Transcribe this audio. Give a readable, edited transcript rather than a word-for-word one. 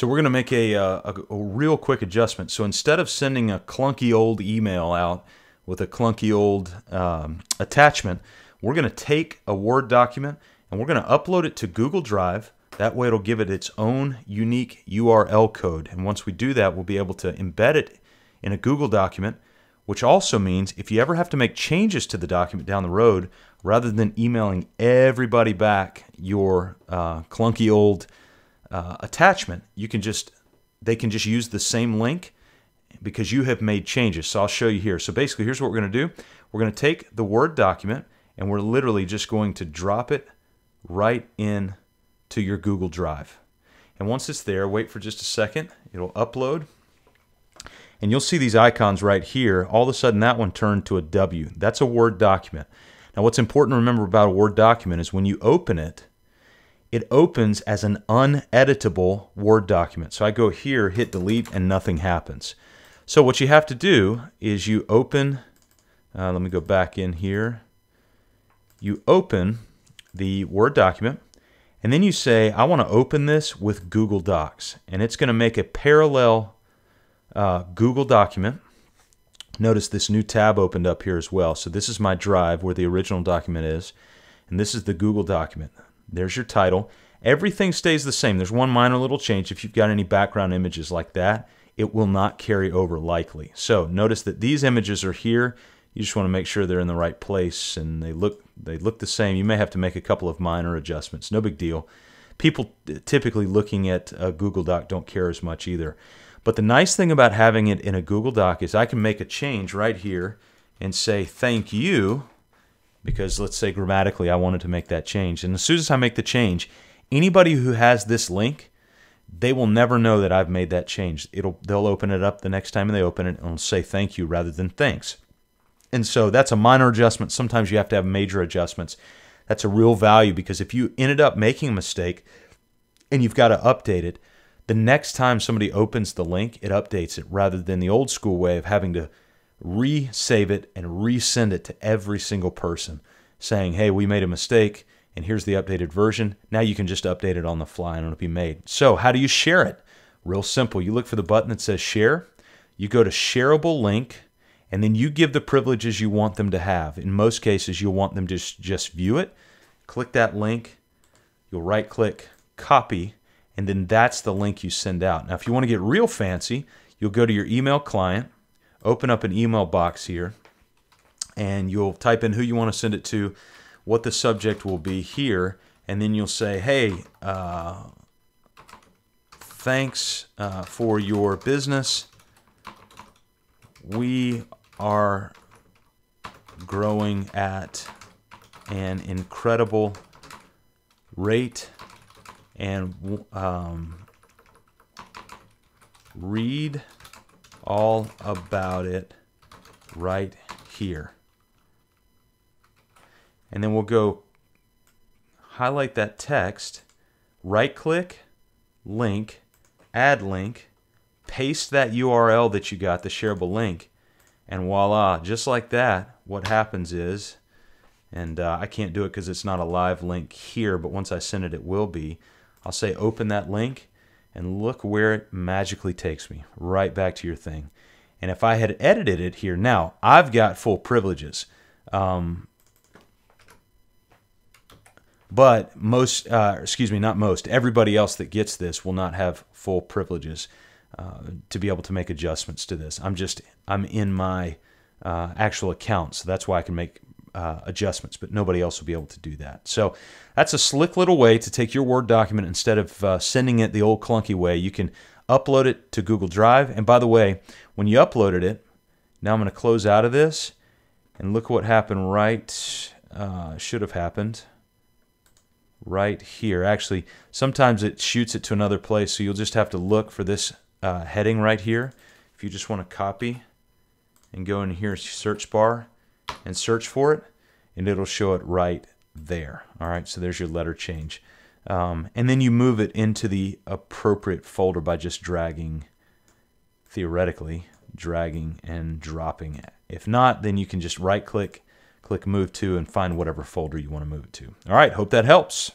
So we're going to make a real quick adjustment. So instead of sending a clunky old email out with a clunky old attachment, we're going to take a Word document and we're going to upload it to Google Drive. That way it'll give it its own unique URL code. And once we do that, we'll be able to embed it in a Google document, which also means if you ever have to make changes to the document down the road, rather than emailing everybody back your clunky old attachment, they can just use the same link because you have made changes. So I'll show you here. So basically, here's what we're going to do. We're going to take the Word document and we're literally just going to drop it right in to your Google Drive. And once it's there, wait for just a second. It'll upload. And you'll see these icons right here. All of a sudden, that one turned to a W. That's a Word document. Now, what's important to remember about a Word document is when you open it, it opens as an uneditable Word document. So I go here, hit delete, and nothing happens. So what you have to do is you open, let me go back in here. You open the Word document, and then you say, I want to open this with Google Docs. And it's going to make a parallel Google document. Notice this new tab opened up here as well. So this is my drive where the original document is, and this is the Google document. There's your title. Everything stays the same. There's one minor little change. If you've got any background images like that, it will not carry over likely. So notice that these images are here. You just want to make sure they're in the right place and they look the same. You may have to make a couple of minor adjustments. No big deal. People typically looking at a Google Doc don't care as much either. But the nice thing about having it in a Google Doc is I can make a change right here and say thank you, because let's say grammatically I wanted to make that change. And as soon as I make the change, anybody who has this link, they will never know that I've made that change. They'll open it up the next time they open it and it'll say thank you rather than thanks. And so that's a minor adjustment. Sometimes you have to have major adjustments. That's a real value, because if you ended up making a mistake and you've got to update it, the next time somebody opens the link, it updates it, rather than the old school way of having to resave it and resend it to every single person saying, hey, we made a mistake and here's the updated version. Now you can just update it on the fly and it'll be made. So how do you share it? Real simple. You look for the button that says share. You go to shareable link, and then you give the privileges you want them to have. In most cases, you'll want them to just view it. Click that link. You'll right-click, copy, and then that's the link you send out. Now, if you want to get real fancy, you'll go to your email client, open up an email box here, and you'll type in who you want to send it to, what the subject will be here, and then you'll say, hey, thanks for your business. We are growing at an incredible rate, and read all about it right here. And then we'll go highlight that text, right click, link, add link, paste that URL that you got, the shareable link, and voila, just like that, what happens is, and I can't do it because it's not a live link here, but once I send it, it will be. I'll say open that link, and look where it magically takes me, right back to your thing. And if I had edited it here, now I've got full privileges. But most, not most, everybody else that gets this will not have full privileges to be able to make adjustments to this. I'm in my actual account, so that's why I can make adjustments, but nobody else will be able to do that. So that's a slick little way to take your Word document. Instead of sending it the old clunky way, you can upload it to Google Drive. And by the way, when you uploaded it, now I'm going to close out of this, and look what happened should have happened right here. Actually, sometimes it shoots it to another place, so you'll just have to look for this heading right here. If you just want to copy and go in here, search bar, and search for it, and it'll show it right there. All right, so there's your letter change. And then you move it into the appropriate folder by just dragging, theoretically, dragging and dropping it. If not, then you can just right-click, click Move To, and find whatever folder you want to move it to. All right, hope that helps.